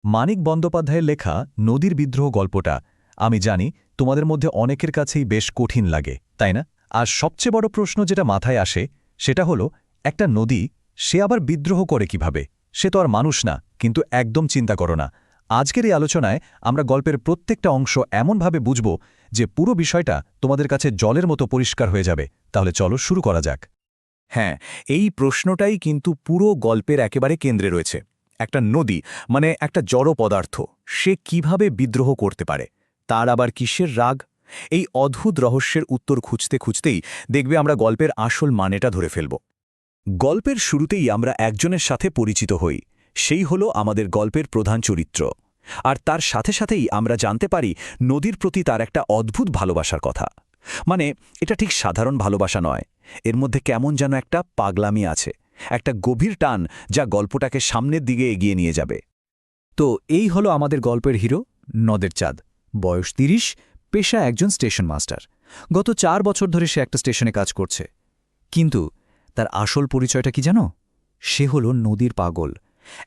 মানিক বন্দ্যোপাধ্যায়ের লেখা নদীর বিদ্রোহ গল্পটা আমি জানি তোমাদের মধ্যে অনেকের কাছেই বেশ কঠিন লাগে, তাই না? আর সবচেয়ে বড় প্রশ্ন যেটা মাথায় আসে সেটা হলো, একটা নদী সে আবার বিদ্রোহ করে কিভাবে? সে তো আর মানুষ না। কিন্তু একদম চিন্তা করো না, আজকের এই আলোচনায় আমরা গল্পের প্রত্যেকটা অংশ এমনভাবে বুঝব যে পুরো বিষয়টা তোমাদের কাছে জলের মতো পরিষ্কার হয়ে যাবে। তাহলে চলো শুরু করা যাক। হ্যাঁ, এই প্রশ্নটাই কিন্তু পুরো গল্পের একেবারে কেন্দ্রে রয়েছে। একটা নদী, মানে একটা জড় পদার্থ, সে কিভাবে বিদ্রোহ করতে পারে? তার আবার কিসের রাগ? এই অদ্ভুত রহস্যের উত্তর খুঁজতে খুঁজতেই দেখবে আমরা গল্পের আসল মানেটা ধরে ফেলব। গল্পের শুরুতেই আমরা একজনের সাথে পরিচিত হই। সেই হলো আমাদের গল্পের প্রধান চরিত্র। আর তার সাথে সাথেই আমরা জানতে পারি নদীর প্রতি তার একটা অদ্ভুত ভালোবাসার কথা। মানে, এটা ঠিক সাধারণ ভালোবাসা নয়, এর মধ্যে কেমন যেন একটা পাগলামি আছে, একটা গভীর টান যা গল্পটাকে সামনের দিকে এগিয়ে নিয়ে যাবে। তো এই হলো আমাদের গল্পের হিরো, নদের চাঁদ। বয়স ৩০, পেশা একজন স্টেশন মাস্টার। গত ৪ বছর ধরে সে একটা স্টেশনে কাজ করছে। কিন্তু তার আসল পরিচয়টা কি জানো? সে হলো নদীর পাগল।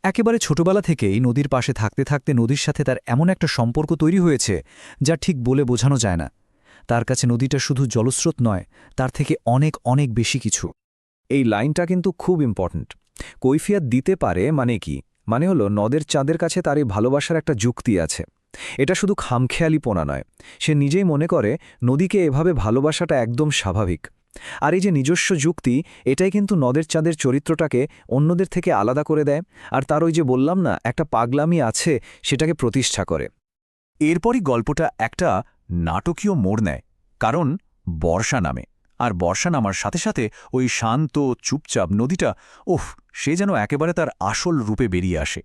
একেবারে ছোটবেলা থেকেই নদীর পাশে থাকতে থাকতে নদীর সাথে তার এমন একটা সম্পর্ক তৈরি হয়েছে যা ঠিক বলে বোঝানো যায় না। তার কাছে নদীটা শুধু জলস্রোত নয়, তার থেকে অনেক অনেক বেশি কিছু। এই লাইনটা কিন্তু খুব ইম্পর্ট্যান্ট। কৈফিয়ত দিতে পারে মানে কি? মানে হলো নদের চাঁদের কাছে তার এই ভালোবাসার একটা যুক্তি আছে। এটা শুধু খামখেয়ালিপনা নয়, সে নিজেই মনে করে নদীকে এভাবে ভালোবাসাটা একদম স্বাভাবিক। আর এই যে নিজস্ব যুক্তি, এটাই কিন্তু নদের চাঁদের চরিত্রটাকে অন্যদের থেকে আলাদা করে দেয়। আর তার ওই যে বললাম না, একটা পাগলামি আছে, সেটাকে প্রতিষ্ঠা করে। এরপরই গল্পটা একটা নাটকীয় মোড় নেয়, কারণ বর্ষা নামে। আর বর্ষা নামার সাথে সাথে ওই শান্ত চুপচাপ নদীটা, সে যেন একেবারে তার আসল রূপে বেরিয়ে আসে।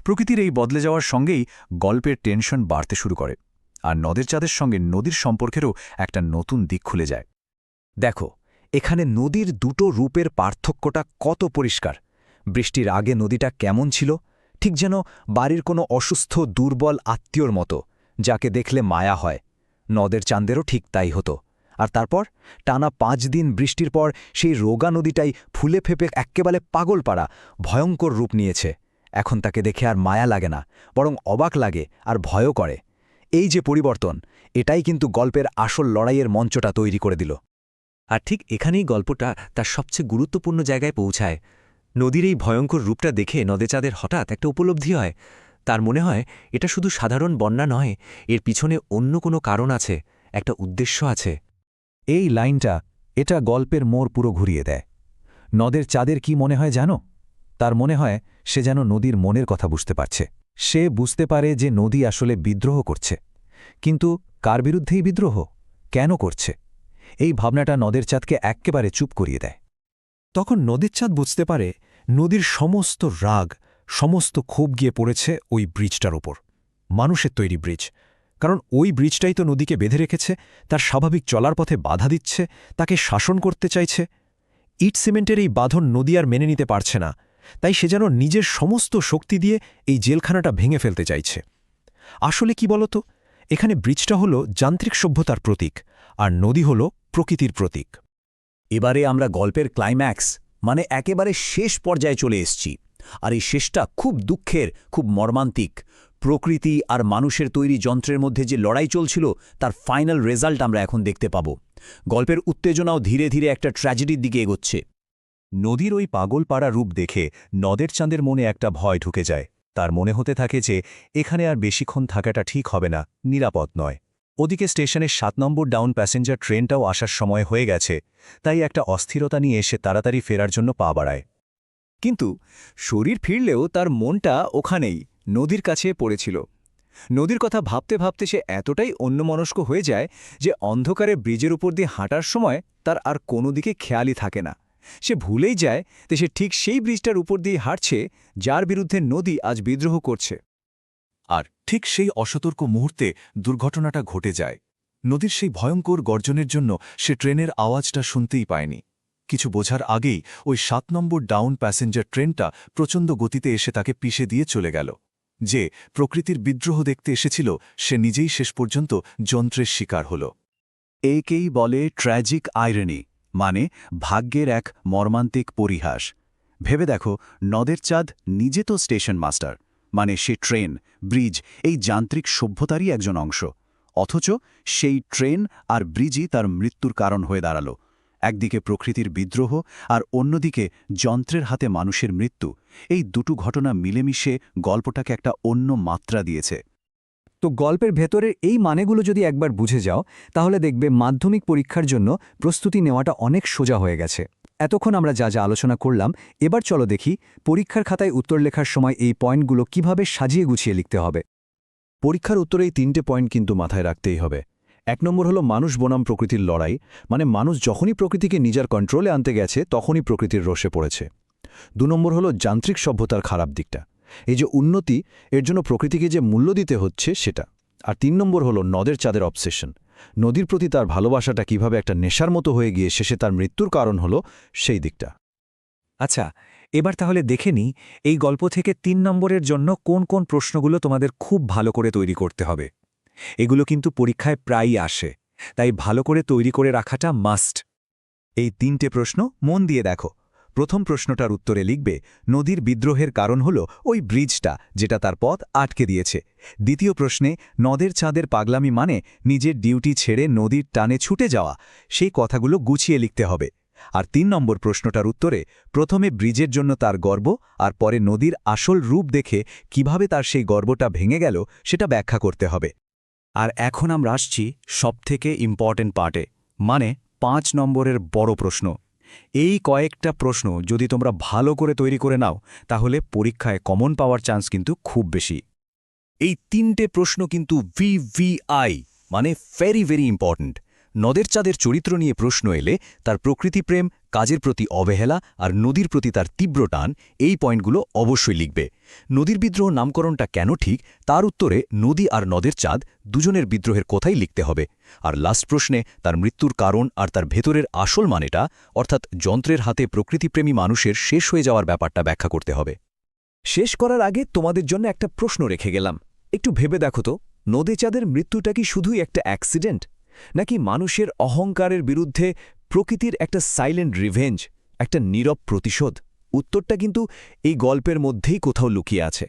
প্রকৃতির এই বদলে যাওয়ার সঙ্গেই গল্পের টেনশন বাড়তে শুরু করে। আর নদের চাঁদের সঙ্গে নদীর সম্পর্কেরও একটা নতুন দিক খুলে যায়। দেখো, এখানে নদীর দুটো রূপের পার্থক্যটা কত পরিষ্কার। বৃষ্টির আগে নদীটা কেমন ছিল? ঠিক যেন বাড়ির কোনো অসুস্থ দুর্বল আত্মীয়র মতো, যাকে দেখলে মায়া হয়। নদের চাঁদেরও ঠিক তাই হতো। আর তারপর টানা ৫ দিন বৃষ্টির পর সেই রোগা নদীটাই ফুলে ফেপে এক্কেবারে পাগলপাড়া ভয়ঙ্কর রূপ নিয়েছে। এখন তাকে দেখে আর মায়া লাগে না, বরং অবাক লাগে আর ভয়ও করে। এই যে পরিবর্তন, এটাই কিন্তু গল্পের আসল লড়াইয়ের মঞ্চটা তৈরি করে দিল। আর ঠিক এখানেই গল্পটা তার সবচেয়ে গুরুত্বপূর্ণ জায়গায় পৌঁছায়। নদীর এই ভয়ঙ্কর রূপটা দেখে নদেচাঁদের হঠাৎ একটা উপলব্ধি হয়। তার মনে হয় এটা শুধু সাধারণ বন্যা নয়, এর পিছনে অন্য কোনো কারণ আছে, একটা উদ্দেশ্য আছে। এই লাইনটা, এটা গল্পের মোড় পুরো ঘুরিয়ে দেয়। নদের চাঁদের কি মনে হয় জানো? তার মনে হয় সে যেন নদীর মনের কথা বুঝতে পারছে। সে বুঝতে পারে যে নদী আসলে বিদ্রোহ করছে। কিন্তু কার বিরুদ্ধেই বিদ্রোহ? কেন করছে? এই ভাবনাটা নদের চাঁদকে এক্কেবারে চুপ করিয়ে দেয়। তখন নদীর চাঁদ বুঝতে পারে নদীর সমস্ত রাগ, সমস্ত ক্ষোভ গিয়ে পড়েছে ওই ব্রিজটার ওপর। মানুষের তৈরি ব্রিজ। কারণ ওই ব্রিজটাই তো নদীকে বেঁধে রেখেছে, তার স্বাভাবিক চলার পথে বাধা দিচ্ছে, তাকে শাসন করতে চাইছে। ইট সিমেন্টের এই বাঁধন নদী আর মেনে নিতে পারছে না, তাই সে যেন নিজের সমস্ত শক্তি দিয়ে এই জেলখানাটা ভেঙে ফেলতে চাইছে। আসলে কি বলতো, এখানে ব্রিজটা হলো যান্ত্রিক সভ্যতার প্রতীক, আর নদী হল প্রকৃতির প্রতীক। এবারে আমরা গল্পের ক্লাইম্যাক্স, মানে একেবারে শেষ পর্যায়ে চলে এসেছি। আর এই শেষটা খুব দুঃখের, খুব মর্মান্তিক। প্রকৃতি আর মানুষের তৈরি যন্ত্রের মধ্যে যে লড়াই চলছিল, তার ফাইনাল রেজাল্ট আমরা এখন দেখতে পাব। গল্পের উত্তেজনাও ধীরে ধীরে একটা ট্র্যাজেডির দিকে এগোচ্ছে। নদীর ওই পাগলপাড়া রূপ দেখে নদের চাঁদের মনে একটা ভয় ঢুকে যায়। তার মনে হতে থাকে যে এখানে আর বেশিক্ষণ থাকাটা ঠিক হবে না, নিরাপদ নয়। ওদিকে স্টেশনের ৭ নম্বর ডাউন প্যাসেঞ্জার ট্রেনটাও আসার সময় হয়ে গেছে, তাই একটা অস্থিরতা নিয়ে এসে তাড়াতাড়ি ফেরার জন্য পা বাড়ায়। কিন্তু শরীর ফিরলেও তার মনটা ওখানেই, নদীর কাছে পড়েছিল। নদীর কথা ভাবতে ভাবতে সে এতটাই অন্যমনস্ক হয়ে যায় যে অন্ধকারে ব্রিজের উপর দিয়ে হাঁটার সময় তার আর কোনো দিকে খেয়ালই থাকে না। সে ভুলেই যায় যে সে ঠিক সেই ব্রিজটার উপর দিয়ে হাঁটছে যার বিরুদ্ধে নদী আজ বিদ্রোহ করছে। আর ঠিক সেই অসতর্ক মুহূর্তে দুর্ঘটনাটা ঘটে যায়। নদীর সেই ভয়ঙ্কর গর্জনের জন্য সে ট্রেনের আওয়াজটা শুনতেই পায়নি। কিছু বোঝার আগেই ওই ৭ নম্বর ডাউন প্যাসেঞ্জার ট্রেনটা প্রচণ্ড গতিতে এসে তাকে পিষে দিয়ে চলে গেল। যে প্রকৃতির বিদ্রোহ দেখতে এসেছিল, সে নিজেই শেষ পর্যন্ত যন্ত্রের শিকার হল। একেই বলে ট্র্যাজিক আইরনি, মানে ভাগ্যের এক মর্মান্তিক পরিহাস। ভেবে দেখো, নদের চাঁদ নিজে তো স্টেশন মাস্টার, মানে সে ট্রেন, ব্রিজ, এই যান্ত্রিক সভ্যতারই একজন অংশ। অথচ সেই ট্রেন আর ব্রিজই তার মৃত্যুর কারণ হয়ে দাঁড়ালো। একদিকে প্রকৃতির বিদ্রোহ আর অন্যদিকে যন্ত্রের হাতে মানুষের মৃত্যু। এই দুটো ঘটনা মিলেমিশে গল্পটাকে একটা অন্য মাত্রা দিয়েছে। তো গল্পের ভেতরের এই মানেগুলো যদি একবার বুঝে যাও তাহলে দেখবে মাধ্যমিক পরীক্ষার জন্য প্রস্তুতি নেওয়াটা অনেক সোজা হয়ে গেছে। এতক্ষণ আমরা যা যা আলোচনা করলাম, এবার চলো দেখি পরীক্ষার খাতায় উত্তর লেখার সময় এই পয়েন্টগুলো কিভাবে সাজিয়ে গুছিয়ে লিখতে হবে। পরীক্ষার উত্তরে এই 3টে পয়েন্ট কিন্তু মাথায় রাখতেই হবে। 1 নম্বর হলো মানুষ বনাম প্রকৃতির লড়াই, মানে মানুষ যখনই প্রকৃতিকে নিজের কন্ট্রোলে আনতে গেছে তখনই প্রকৃতির রোষে পড়েছে। 2 নম্বর হলো যান্ত্রিক সভ্যতার খারাপ দিকটা, এই যে উন্নতি, এর জন্য প্রকৃতিকে যে মূল্য দিতে হচ্ছে সেটা। আর 3 নম্বর হলো নদের চাঁদের অবসেশন, নদীর প্রতি তার ভালোবাসাটা কিভাবে একটা নেশার মতো হয়ে গিয়ে শেষে তার মৃত্যুর কারণ হলো সেই দিকটা। আচ্ছা, এবার তাহলে দেখে নিই এই গল্প থেকে 3 নম্বরের জন্য কোন কোন প্রশ্নগুলো তোমাদের খুব ভালো করে তৈরি করতে হবে। এগুলো কিন্তু পরীক্ষায় প্রায়ই আসে, তাই ভালো করে তৈরি করে রাখাটা মাস্ট। এই 3টে প্রশ্ন মন দিয়ে দেখো। প্রথম প্রশ্নটার উত্তরে লিখবে নদীর বিদ্রোহের কারণ হল ওই ব্রিজটা, যেটা তার পথ আটকে দিয়েছে। দ্বিতীয় প্রশ্নে নদের চাঁদের পাগলামি মানে নিজের ডিউটি ছেড়ে নদীর টানে ছুটে যাওয়া, সেই কথাগুলো গুছিয়ে লিখতে হবে। আর 3 নম্বর প্রশ্নটার উত্তরে প্রথমে ব্রিজের জন্য তার গর্ব আর পরে নদীর আসল রূপ দেখে কিভাবে তার সেই গর্বটা ভেঙে গেল সেটা ব্যাখ্যা করতে হবে। আর এখন আমরা আসছি সবথেকে ইম্পর্টেন্ট পার্টে, মানে 5 নম্বরের বড় প্রশ্ন। এই কয়েকটা প্রশ্ন যদি তোমরা ভালো করে তৈরি করে নাও তাহলে পরীক্ষায় কমন পাওয়ার চান্স কিন্তু খুব বেশি। এই 3টে প্রশ্ন কিন্তু VVI, মানে ভেরি ভেরি ইম্পর্ট্যান্ট। নদের চাঁদের চরিত্র নিয়ে প্রশ্ন এলে তার প্রকৃতিপ্রেম, কাজের প্রতি অবহেলা আর নদীর প্রতি তার তীব্র টান, এই পয়েন্টগুলো অবশ্যই লিখবে। নদীর বিদ্রোহ নামকরণটা কেন ঠিক, তার উত্তরে নদী আর নদের চাঁদ দুজনের বিদ্রোহের কথাই লিখতে হবে। আর লাস্ট প্রশ্নে তার মৃত্যুর কারণ আর তার ভেতরের আসল মানেটা, অর্থাৎ যন্ত্রের হাতে প্রকৃতিপ্রেমী মানুষের শেষ হয়ে যাওয়ার ব্যাপারটা ব্যাখ্যা করতে হবে। শেষ করার আগে তোমাদের জন্য একটা প্রশ্ন রেখে গেলাম। একটু ভেবে দেখো তো, নদী চাঁদের মৃত্যুটা কি শুধুই একটা অ্যাক্সিডেন্ট, নাকি মানুষের অহংকারের বিরুদ্ধে প্রকৃতির একটা সাইলেন্ট রিভেঞ্জ, একটা নীরব প্রতিশোধ? উত্তরটা কিন্তু এই গল্পের মধ্যেই কোথাও লুকিয়ে আছে।